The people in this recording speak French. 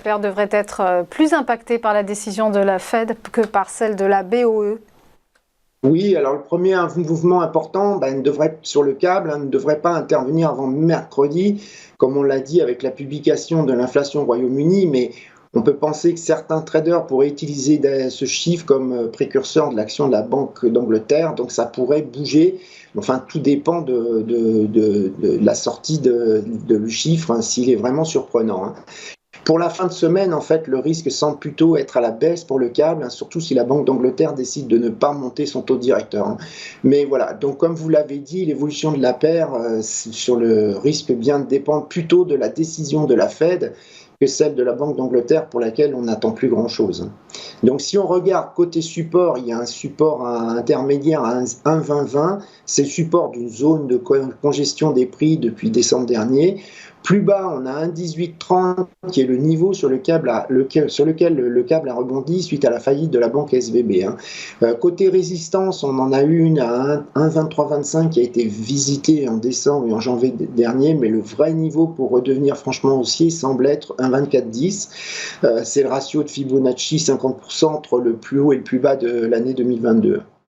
paire devrait être plus impactée par la décision de la Fed que par celle de la BOE? Oui, alors le premier mouvement important sur le câble ne devrait pas intervenir avant mercredi, comme on l'a dit avec la publication de l'inflation au Royaume-Uni, mais on peut penser que certains traders pourraient utiliser ce chiffre comme précurseur de l'action de la Banque d'Angleterre, donc ça pourrait bouger. Enfin, tout dépend de la sortie de le chiffre, hein, s'il est vraiment surprenant, hein. Pour la fin de semaine, en fait, le risque semble plutôt être à la baisse pour le câble, hein, surtout si la Banque d'Angleterre décide de ne pas monter son taux directeur, hein. Mais voilà, donc comme vous l'avez dit, l'évolution de la paire sur le risque bien dépend plutôt de la décision de la Fed que celle de la Banque d'Angleterre pour laquelle on n'attend plus grand-chose. Donc si on regarde côté support, il y a un support intermédiaire à 1,2020, c'est le support d'une zone de congestion des prix depuis décembre dernier. Plus bas, on a un 18,30 qui est le niveau sur lequel le câble a rebondi suite à la faillite de la banque SVB, hein. Côté résistance, on en a eu une à 1,2325 qui a été visitée en décembre et en janvier dernier, mais le vrai niveau pour redevenir franchement haussier semble être 1,2410. C'est le ratio de Fibonacci 50% entre le plus haut et le plus bas de l'année 2022.